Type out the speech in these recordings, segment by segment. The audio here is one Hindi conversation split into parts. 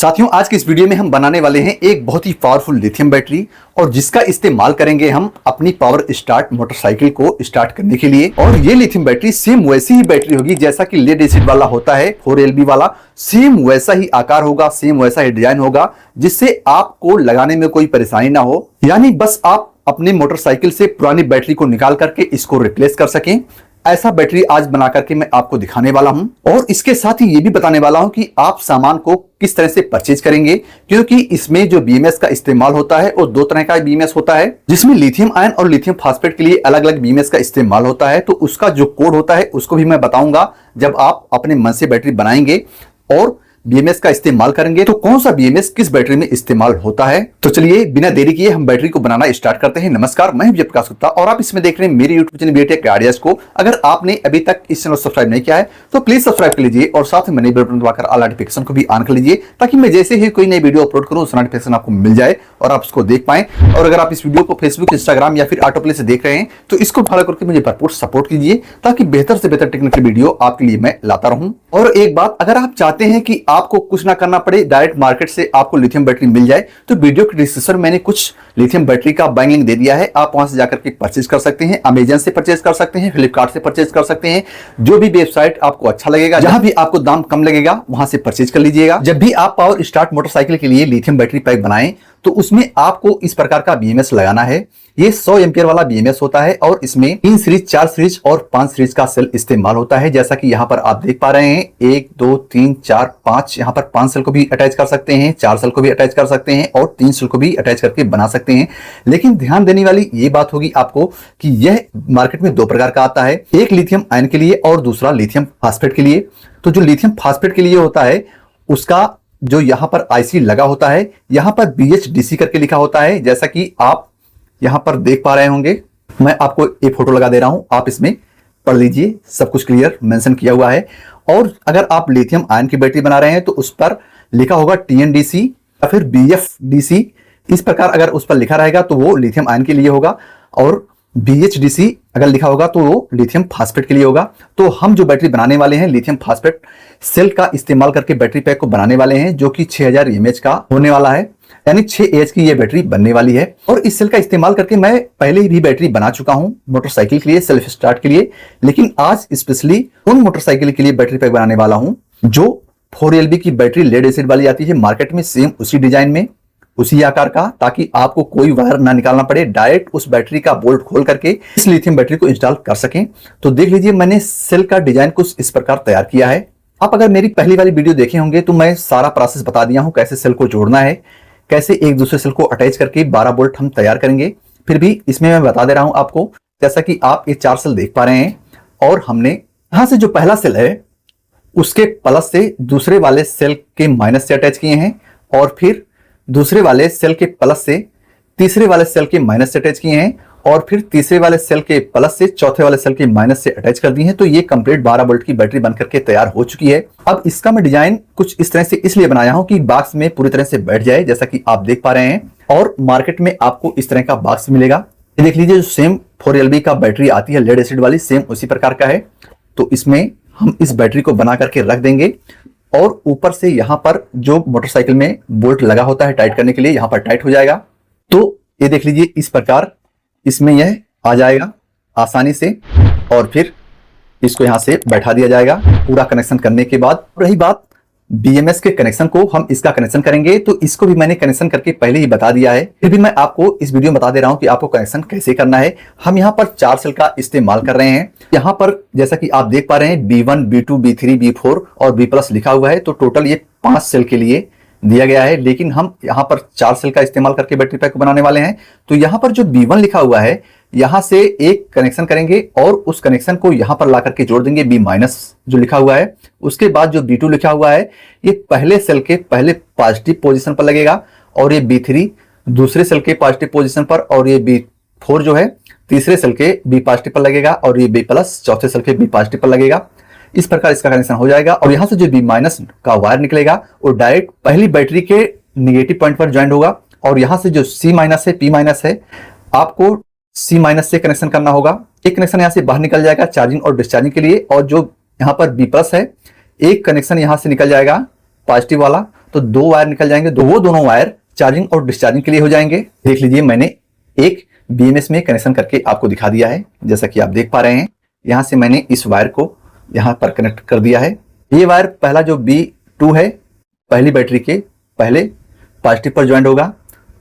साथियों, आज की इस वीडियो में हम बनाने वाले हैं एक बहुत ही पावरफुल लिथियम बैटरी और जिसका इस्तेमाल करेंगे हम अपनी पावर स्टार्ट मोटरसाइकिल को स्टार्ट करने के लिए। और ये लिथियम बैटरी सेम वैसी ही बैटरी होगी जैसा कि लेड एसिड वाला होता है 4LB वाला। सेम वैसा ही आकार होगा, सेम वैसा ही डिजाइन होगा, जिससे आपको लगाने में कोई परेशानी ना हो। यानी बस आप अपने मोटरसाइकिल से पुरानी बैटरी को निकाल करके इसको रिप्लेस कर सकें। ऐसा बैटरी आज बना करके मैं आपको दिखाने वाला हूं और इसके साथ ही ये भी बताने वाला हूं कि आप सामान को किस तरह से परचेज करेंगे, क्योंकि इसमें जो बीएमएस का इस्तेमाल होता है वो दो तरह का बीएमएस होता है, जिसमें लिथियम आयन और लिथियम फास्फेट के लिए अलग अलग बीएमएस का इस्तेमाल होता है। तो उसका जो कोड होता है उसको भी मैं बताऊंगा जब आप अपने मन से बैटरी बनाएंगे और बीएमएस का इस्तेमाल करेंगे तो कौन सा बीएमएस किस बैटरी में इस्तेमाल होता है। तो चलिए बिना देरी किए हम बैटरी को बनाना स्टार्ट करते हैं। नमस्कार, मैं विजय प्रकाश गुप्ता और आप इसमें देख रहे हैं मेरे यूट्यूब चैनल बीटेक आइडियाज को। अगर आपने अभी तक इस चैनल को सब्सक्राइब नहीं किया है तो प्लीज सब्सक्राइब कर लीजिए और साथ में बेल बटन दबाकर ऑल नोटिफिकेशन को भी ऑन कर लीजिए, ताकि मैं जैसे ही कोई नई वीडियो अपलोड करूं उसका नोटिफिकेशन आपको मिल जाए और आप उसको देख पाएं। और अगर आप इस वीडियो को फेसबुक, इंस्टाग्राम या फिर ऑटोप्ले से देख रहे हैं तो इसको फॉलो करके मुझे भरपूर सपोर्ट कीजिए, ताकि बेहतर से बेहतर टेक्निकल वीडियो आपके लिए मैं लाता रहूं। और एक बात, अगर आप चाहते हैं कि आपको कुछ ना करना पड़े, डायरेक्ट मार्केट से आपको लिथियम बैटरी मिल जाए, तो वीडियो के डिस्क्रिप्शन में मैंने कुछ लिथियम बैटरी का बाइंग लिंक दे दिया है। आप वहां से जाकर के परचेज कर सकते हैं, अमेजन से परचेज कर सकते हैं, फ्लिपकार्ट से परचेज कर सकते हैं। जो भी वेबसाइट आपको अच्छा लगेगा, जहां भी आपको दाम कम लगेगा वहां से परचेज कर लीजिएगा। जब भी आप पावर स्टार्ट मोटरसाइकिल के लिए लिथियम बैटरी पैक बनाएं तो उसमें आपको इस प्रकार का बीएमएस लगाना है। ये 100 एम्पियर वाला बीएमएस होता है और इसमें 3 सीरीज, 4 सीरीज और 5 सीरीज का सेल इस्तेमाल होता है। जैसा कि यहाँ पर आप देख पा रहे हैं 1 2 3 4 5, यहाँ पर 5 सेल को भी अटैच कर सकते हैं, 4 सेल को भी अटैच कर सकते हैं और 3 सेल को भी अटैच करके बना सकते हैं। लेकिन ध्यान देने वाली ये बात होगी आपको कि यह मार्केट में 2 प्रकार का आता है, एक लिथियम आयन के लिए और दूसरा लिथियम फास्फेट के लिए। तो जो लिथियम फास्फेट के लिए होता है उसका जो यहाँ पर आईसी लगा होता है, यहाँ पर BHDC करके लिखा होता है, जैसा कि आप यहाँ पर देख पा रहे होंगे। मैं आपको एक फोटो लगा दे रहा हूं, आप इसमें पढ़ लीजिए, सब कुछ क्लियर मेंशन किया हुआ है। और अगर आप लिथियम आयन की बैटरी बना रहे हैं तो उस पर लिखा होगा TNDC या फिर BFDC। इस प्रकार अगर उस पर लिखा रहेगा तो वो लिथियम आयन के लिए होगा और BHDC अगर लिखा होगा तो वो लिथियम फास्फेट के लिए होगा। तो हम जो बैटरी बनाने वाले हैं लिथियम फास्फेट सेल का इस्तेमाल करके बैटरी पैक को बनाने वाले हैं, जो कि 6000 mAh का होने वाला है, यानी 6 Ah की ये बैटरी बनने वाली है। और इस सेल का इस्तेमाल करके मैं पहले ही भी बैटरी बना चुका हूं मोटरसाइकिल के लिए, सेल्फ स्टार्ट के लिए। लेकिन आज स्पेशली उन मोटरसाइकिल के लिए बैटरी पैक बनाने वाला हूं जो 4LB की बैटरी लेड एसिड वाली आती है मार्केट में, सेम उसी डिजाइन में, उसी आकार का, ताकि आपको कोई वायर ना निकालना पड़े, डायरेक्ट उस बैटरी का बोल्ट खोल करके इस लिथियम बैटरी को इंस्टॉल कर सकें। तो देख लीजिए, मैंने सेल का डिजाइन कुछ इस प्रकार तैयार किया है। आप अगर मेरी पहली वाली वीडियो देखे होंगे तो मैं सारा प्रोसेस बता दिया हूं, कैसे सेल को जोड़ना है, कैसे एक दूसरे सेल को अटैच करके 12 बोल्ट हम तैयार करेंगे। फिर भी इसमें मैं बता दे रहा हूं आपको, जैसा कि आप ये 4 सेल देख पा रहे हैं और हमने यहां से जो पहला सेल है उसके प्लस से दूसरे वाले सेल के माइनस से अटैच किए हैं और फिर दूसरे वाले सेल के प्लस से तीसरे वाले सेल के माइनस से अटैच किए हैं और फिर तीसरे वाले सेल के प्लस से चौथे वाले सेल के माइनस से अटैच कर दी है। तो ये कंप्लीट 12 वोल्ट की बैटरी बनकर के तैयार हो चुकी है। अब इसका मैं डिजाइन कुछ इस तरह से इसलिए बनाया हूं कि बॉक्स में पूरी तरह से बैठ जाए, जैसा कि आप देख पा रहे हैं। और मार्केट में आपको इस तरह का बॉक्स मिलेगा। ये देख लीजिए, जो सेम 4LB का बैटरी आती है लेड एसिड वाली, सेम उसी प्रकार का है। तो इसमें हम इस बैटरी को बना करके रख देंगे और ऊपर से यहाँ पर जो मोटरसाइकिल में बोल्ट लगा होता है टाइट करने के लिए, यहाँ पर टाइट हो जाएगा। तो ये देख लीजिए, इस प्रकार इसमें यह आ जाएगा आसानी से और फिर इसको यहाँ से बैठा दिया जाएगा पूरा कनेक्शन करने के बाद। रही बात BMS के कनेक्शन को, हम इसका कनेक्शन करेंगे तो इसको भी मैंने कनेक्शन करके पहले ही बता दिया है, फिर भी मैं आपको इस वीडियो में बता दे रहा हूं कि आपको कनेक्शन कैसे करना है। हम यहाँ पर 4 सेल का इस्तेमाल कर रहे हैं। यहाँ पर जैसा कि आप देख पा रहे हैं B1, B2, B3, B4 और B+ लिखा हुआ है। तो टोटल ये 5 सेल के लिए दिया गया है, लेकिन हम यहाँ पर 4 सेल का इस्तेमाल करके बैटरी पैक को बनाने वाले हैं। तो यहाँ पर जो B1 लिखा हुआ है, यहाँ से एक कनेक्शन करेंगे और उस कनेक्शन को यहाँ पर ला करके जोड़ देंगे B- जो लिखा हुआ है। उसके बाद जो B2 लिखा हुआ है ये पहले सेल के पहले पॉजिटिव पोजीशन पर लगेगा और ये B3 दूसरे सेल के पॉजिटिव पोजीशन पर और ये B4 जो है तीसरे सेल के B पॉजिटिव पर लगेगा और ये B+ चौथे सेल के B पॉजिटिव पर लगेगा। इस प्रकार इसका कनेक्शन हो जाएगा और यहाँ से जो B- का वायर निकलेगा वो डायरेक्ट पहली बैटरी के निगेटिव पॉइंट पर ज्वाइंट होगा और यहाँ से जो C- है, P- है, आपको C- से कनेक्शन करना होगा। एक कनेक्शन यहाँ से बाहर निकल जाएगा चार्जिंग और डिस्चार्जिंग के लिए और जो यहाँ पर B+ है, एक कनेक्शन यहाँ से निकल जाएगा पॉजिटिव वाला। तो 2 वायर निकल जाएंगे, तो वो दोनों वायर चार्जिंग और डिस्चार्जिंग के लिए हो जाएंगे। देख लीजिए मैंने एक BMS में कनेक्शन करके आपको दिखा दिया है। जैसा कि आप देख पा रहे हैं, यहाँ से मैंने इस वायर को यहाँ पर कनेक्ट कर दिया है। ये वायर पहला जो B2 है, पहली बैटरी के पहले पॉजिटिव पर ज्वाइंट होगा।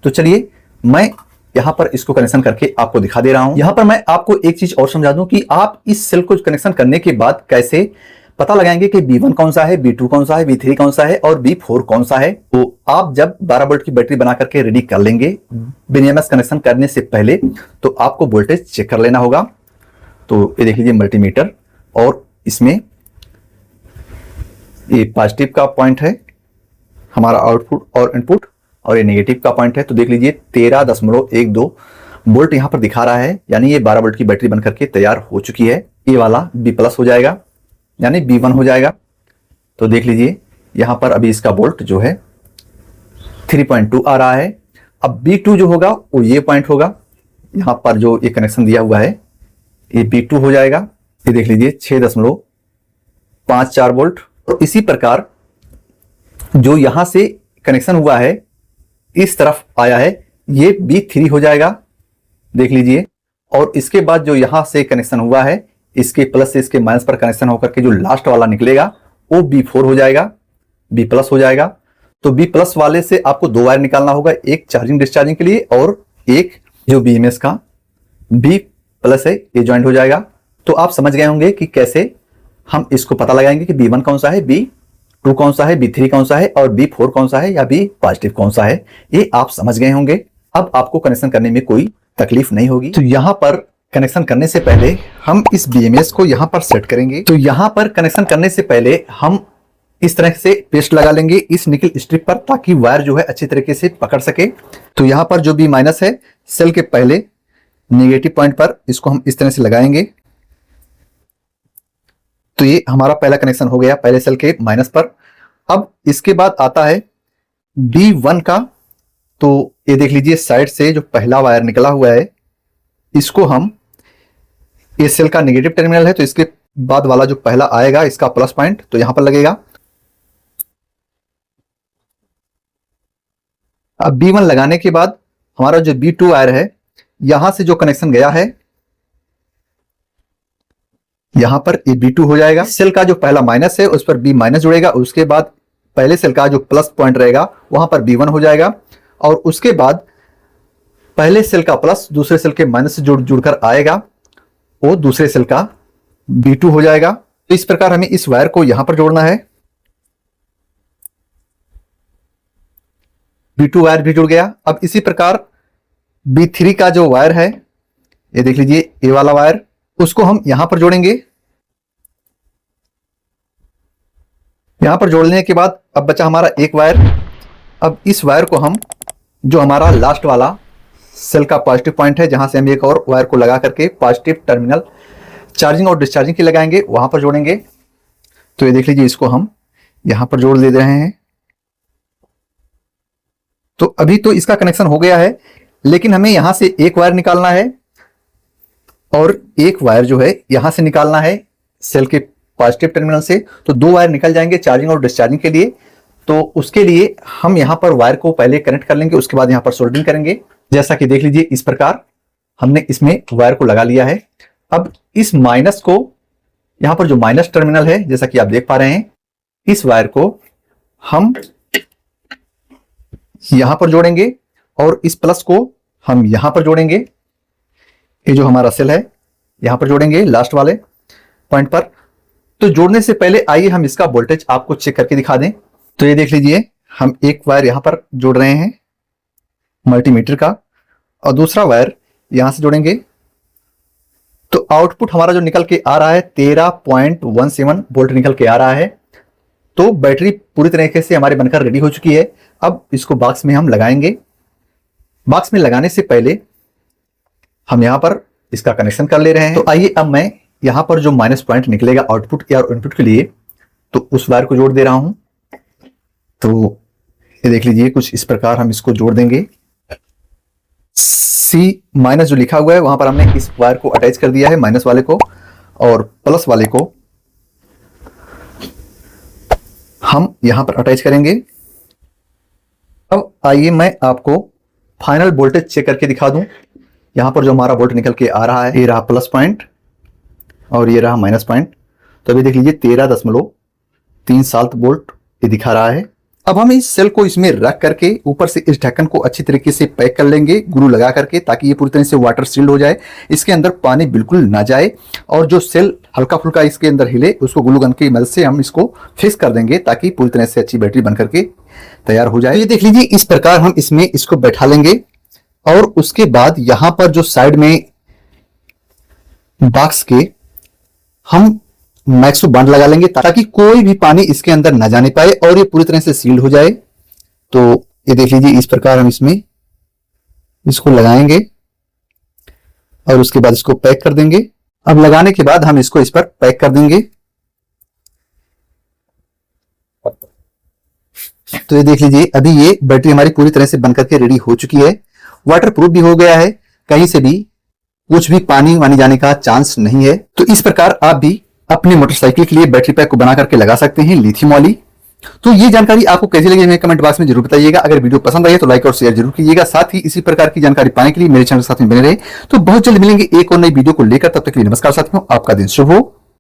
तो चलिए मैं यहाँ पर इसको कनेक्शन करके आपको दिखा दे रहा हूँ। यहाँ पर मैं आपको एक चीज और समझा दूं कि आप इस सेल को कनेक्शन करने के बाद कैसे पता लगाएंगे कि B1 कौन सा है, B2 कौन सा है, B3 कौन सा है और B4 कौन सा है। तो आप जब 12 वोल्ट की बैटरी बना करके रेडी कर लेंगे BMS कनेक्शन करने से पहले, तो आपको वोल्टेज चेक कर लेना होगा। तो ये देख लीजिए मल्टीमीटर, और इसमें ये पॉजिटिव का पॉइंट है हमारा आउटपुट और इनपुट, और ये नेगेटिव का पॉइंट है। तो देख लीजिए 13.12 वोल्ट यहाँ पर दिखा रहा है, यानी ये 12 वोल्ट की बैटरी बनकर के तैयार हो चुकी है। ये वाला B+ हो जाएगा, यानी B1 हो जाएगा। तो देख लीजिए यहाँ पर अभी इसका वोल्ट जो है 3.2 आ रहा है। अब B2 जो होगा वो ये पॉइंट होगा, यहाँ पर जो ये कनेक्शन दिया हुआ है ये B2 हो जाएगा। ये देख लीजिए 6.54 वोल्ट। और इसी प्रकार जो यहां से कनेक्शन हुआ है इस तरफ आया है, ये B3 हो जाएगा, देख लीजिए। और इसके बाद जो यहां से कनेक्शन हुआ है, इसके प्लस से इसके माइनस पर कनेक्शन होकर के जो लास्ट वाला निकलेगा वो B4 हो जाएगा, B+ हो जाएगा। तो B+ वाले से आपको 2 वायर निकालना होगा, एक चार्जिंग डिस्चार्जिंग के लिए और एक जो BMS का B+ है ये ज्वाइंट हो जाएगा। तो आप समझ गए होंगे कि कैसे हम इसको पता लगाएंगे कि B1 कौन सा है, B2 कौन सा है, B3 कौन सा है और B4 कौन सा है या B पॉजिटिव कौन सा है। ये आप समझ गए होंगे। अब आपको कनेक्शन करने में कोई तकलीफ नहीं होगी। तो यहाँ पर कनेक्शन करने से पहले हम इस BMS को यहाँ पर सेट करेंगे। तो यहाँ पर कनेक्शन करने से पहले हम इस तरह से पेस्ट लगा लेंगे इस निकल स्ट्रिप पर, ताकि वायर जो है अच्छी तरीके से पकड़ सके। तो यहाँ पर जो B- है सेल के पहले नेगेटिव पॉइंट पर इसको हम इस तरह से लगाएंगे। तो ये हमारा पहला कनेक्शन हो गया पहले सेल के माइनस पर। अब इसके बाद आता है B1 का। तो ये देख लीजिए साइड से जो पहला वायर निकला हुआ है, इसको हम, ये सेल का नेगेटिव टर्मिनल है तो इसके बाद वाला जो पहला आएगा इसका प्लस पॉइंट तो यहां पर लगेगा। अब B1 लगाने के बाद हमारा जो B2 वायर है, यहां से जो कनेक्शन गया है यहां पर ये B2 हो जाएगा। सेल का जो पहला माइनस है उस पर B- जुड़ेगा, उसके बाद पहले सेल का जो प्लस पॉइंट रहेगा वहां पर B1 हो जाएगा, और उसके बाद पहले सेल का प्लस दूसरे सेल के माइनस से जुड़कर आएगा, वो दूसरे सेल का B2 हो जाएगा। तो इस प्रकार हमें इस वायर को यहां पर जोड़ना है। B2 वायर भी जुड़ गया। अब इसी प्रकार B3 का जो वायर है, ये देख लीजिए ये वाला वायर, उसको हम यहां पर जोड़ेंगे। यहां पर जोड़ने के बाद अब बचा हमारा एक वायर। अब इस वायर को हम, जो हमारा लास्ट वाला सेल का पॉजिटिव पॉइंट है, जहां से हम एक और वायर को लगा करके पॉजिटिव टर्मिनल चार्जिंग और डिस्चार्जिंग के लगाएंगे, वहां पर जोड़ेंगे। तो ये देख लीजिए इसको हम यहां पर जोड़ दे रहे हैं। तो अभी तो इसका कनेक्शन हो गया है, लेकिन हमें यहां से एक वायर निकालना है और एक वायर जो है यहां से निकालना है सेल के पॉजिटिव टर्मिनल से। तो 2 वायर निकल जाएंगे चार्जिंग और डिस्चार्जिंग के लिए। तो उसके लिए हम यहां पर वायर को पहले कनेक्ट कर लेंगे, उसके बाद यहां पर सोल्डरिंग करेंगे। जैसा कि देख लीजिए इस प्रकार हमने इसमें वायर को लगा लिया है। अब इस माइनस को, यहां पर जो माइनस टर्मिनल है जैसा कि आप देख पा रहे हैं, इस वायर को हम यहां पर जोड़ेंगे और इस प्लस को हम यहां पर जोड़ेंगे। ये जो हमारा सेल है यहां पर जोड़ेंगे लास्ट वाले पॉइंट पर। तो जोड़ने से पहले आइए हम इसका वोल्टेज आपको चेक करके दिखा दें। तो ये देख लीजिए हम एक वायर यहां पर जोड़ रहे हैं मल्टीमीटर का, और दूसरा वायर यहां से जोड़ेंगे। तो आउटपुट हमारा जो निकल के आ रहा है 13.17 वोल्ट निकल के आ रहा है। तो बैटरी पूरी तरीके से हमारी बनकर रेडी हो चुकी है। अब इसको बॉक्स में हम लगाएंगे। बॉक्स में लगाने से पहले हम यहां पर इसका कनेक्शन कर ले रहे हैं। तो आइए अब मैं यहां पर जो माइनस पॉइंट निकलेगा आउटपुट या इनपुट के लिए, तो उस वायर को जोड़ दे रहा हूं। तो ये देख लीजिए कुछ इस प्रकार हम इसको जोड़ देंगे। C- जो लिखा हुआ है वहां पर हमने इस वायर को अटैच कर दिया है, माइनस वाले को, और प्लस वाले को हम यहां पर अटैच करेंगे। अब आइए मैं आपको फाइनल वोल्टेज चेक करके दिखा दूं। यहां पर जो हमारा वोल्ट निकल के आ रहा है, ये रहा प्लस पॉइंट और ये रहा माइनस पॉइंट। तो अभी देख लीजिए 13.37 वोल्ट ये दिखा रहा है। अब हम इस सेल को इसमें रख करके ऊपर से इस ढक्कन को अच्छी तरीके से पैक कर लेंगे ग्लू लगा करके, ताकि ये पूरी तरह से वाटर सील्ड हो जाए, इसके अंदर पानी बिल्कुल ना जाए और जो सेल हल्का फुल्का इसके अंदर हिले उसको ग्लू गन की मदद से हम इसको फिक्स कर देंगे, ताकि पूरी तरह से अच्छी बैटरी बन करके तैयार हो जाए। तो ये देख लीजिए इस प्रकार हम इसमें इसको बैठा लेंगे और उसके बाद यहां पर जो साइड में बॉक्स के हम मैक्सो बंद लगा लेंगे, ताकि कोई भी पानी इसके अंदर न जाने पाए और ये पूरी तरह से सील्ड हो जाए। तो ये देख लीजिए इस प्रकार हम इसमें इसको लगाएंगे और उसके बाद इसको पैक कर देंगे। अब लगाने के बाद हम इसको इस पर पैक कर देंगे। तो ये देख लीजिए अभी ये बैटरी हमारी पूरी तरह से बनकर के रेडी हो चुकी है, वाटर प्रूफ भी हो गया है, कहीं से भी कुछ भी पानी वानी जाने का चांस नहीं है। तो इस प्रकार आप भी अपने मोटरसाइकिल के लिए बैटरी पैक को बना करके लगा सकते हैं लिथियम वाली। तो ये जानकारी आपको कैसी लगी हमें कमेंट बॉक्स में जरूर बताइएगा। अगर वीडियो पसंद आई तो लाइक और शेयर जरूर कीजिएगा। साथ ही इसी प्रकार की जानकारी पाने के लिए मेरे चैनल के साथ में बने रहे। तो बहुत जल्द मिलेंगे एक और नई वीडियो को लेकर, तब तक के लिए नमस्कार साथियों, आपका दिन शुभ हो।